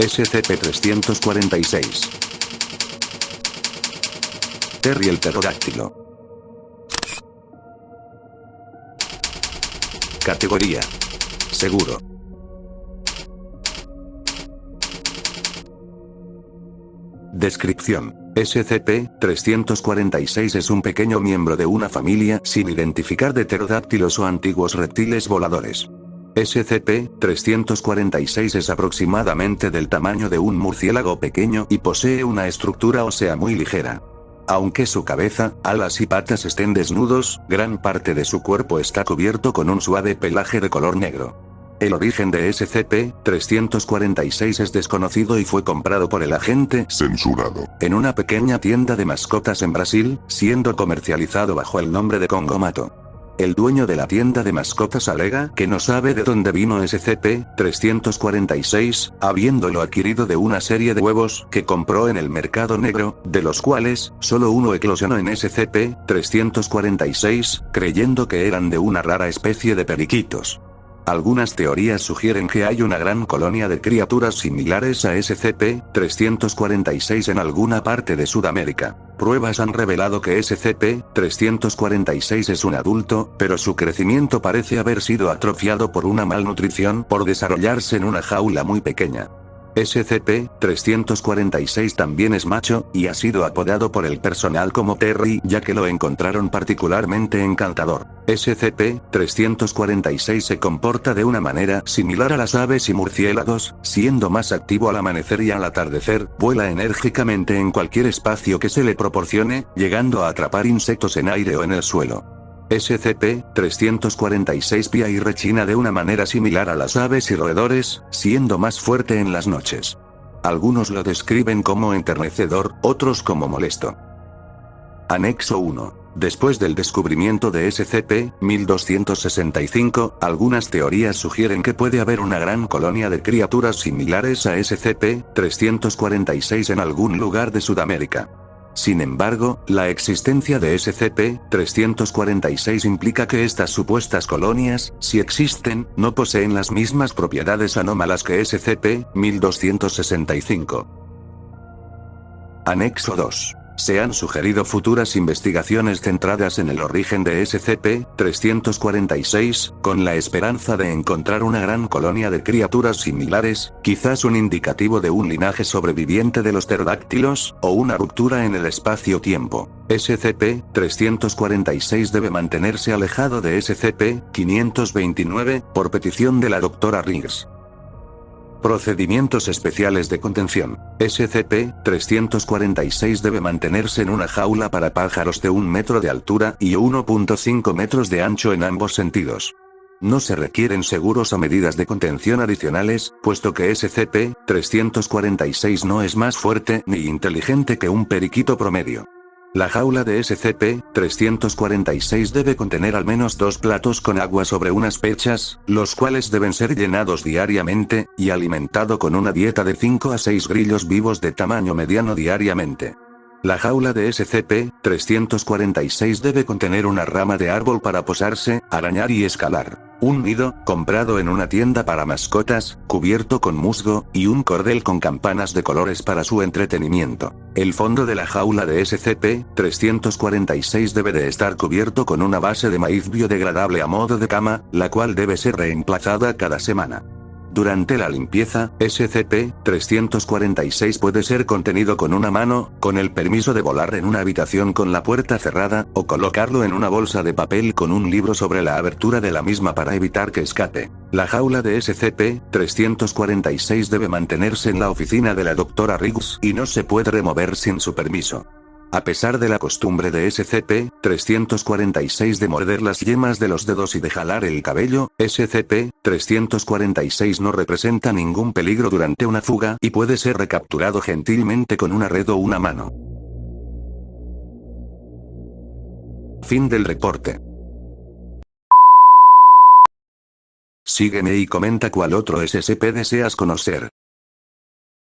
SCP-346. Terry el pterodáctilo. Categoría: seguro. Descripción: SCP-346 es un pequeño miembro de una familia sin identificar de pterodáctilos o antiguos reptiles voladores. SCP-346 es aproximadamente del tamaño de un murciélago pequeño y posee una estructura ósea muy ligera. Aunque su cabeza, alas y patas estén desnudos, gran parte de su cuerpo está cubierto con un suave pelaje de color negro. El origen de SCP-346 es desconocido y fue comprado por el agente censurado en una pequeña tienda de mascotas en Brasil, siendo comercializado bajo el nombre de Congomato. El dueño de la tienda de mascotas alega que no sabe de dónde vino SCP-346, habiéndolo adquirido de una serie de huevos que compró en el mercado negro, de los cuales, solo uno eclosionó en SCP-346, creyendo que eran de una rara especie de periquitos. Algunas teorías sugieren que hay una gran colonia de criaturas similares a SCP-346 en alguna parte de Sudamérica. Pruebas han revelado que SCP-346 es un adulto, pero su crecimiento parece haber sido atrofiado por una malnutrición por desarrollarse en una jaula muy pequeña. SCP-346 también es macho, y ha sido apodado por el personal como Terry ya que lo encontraron particularmente encantador. SCP-346 se comporta de una manera similar a las aves y murciélagos, siendo más activo al amanecer y al atardecer, vuela enérgicamente en cualquier espacio que se le proporcione, llegando a atrapar insectos en aire o en el suelo. SCP-346 pía y rechina de una manera similar a las aves y roedores, siendo más fuerte en las noches. Algunos lo describen como enternecedor, otros como molesto. Anexo 1. Después del descubrimiento de SCP-1265, algunas teorías sugieren que puede haber una gran colonia de criaturas similares a SCP-346 en algún lugar de Sudamérica. Sin embargo, la existencia de SCP-346 implica que estas supuestas colonias, si existen, no poseen las mismas propiedades anómalas que SCP-1265. Anexo 2. Se han sugerido futuras investigaciones centradas en el origen de SCP-346, con la esperanza de encontrar una gran colonia de criaturas similares, quizás un indicativo de un linaje sobreviviente de los pterodáctilos, o una ruptura en el espacio-tiempo. SCP-346 debe mantenerse alejado de SCP-529, por petición de la Dra. Riggs. Procedimientos especiales de contención. SCP-346 debe mantenerse en una jaula para pájaros de 1 metro de altura y 1.5 metros de ancho en ambos sentidos. No se requieren seguros o medidas de contención adicionales, puesto que SCP-346 no es más fuerte ni inteligente que un periquito promedio. La jaula de SCP-346 debe contener al menos 2 platos con agua sobre unas pechas, los cuales deben ser llenados diariamente, y alimentado con una dieta de 5 a 6 grillos vivos de tamaño mediano diariamente. La jaula de SCP-346 debe contener una rama de árbol para posarse, arañar y escalar, un nido, comprado en una tienda para mascotas, cubierto con musgo, y un cordel con campanas de colores para su entretenimiento. El fondo de la jaula de SCP-346 debe de estar cubierto con una base de maíz biodegradable a modo de cama, la cual debe ser reemplazada cada semana. Durante la limpieza, SCP-346 puede ser contenido con una mano, con el permiso de volar en una habitación con la puerta cerrada, o colocarlo en una bolsa de papel con un libro sobre la abertura de la misma para evitar que escape. La jaula de SCP-346 debe mantenerse en la oficina de la Dra. Riggs y no se puede remover sin su permiso. A pesar de la costumbre de SCP-346 de morder las yemas de los dedos y de jalar el cabello, SCP-346 no representa ningún peligro durante una fuga y puede ser recapturado gentilmente con una red o una mano. Fin del reporte. Sígueme y comenta cuál otro SCP deseas conocer.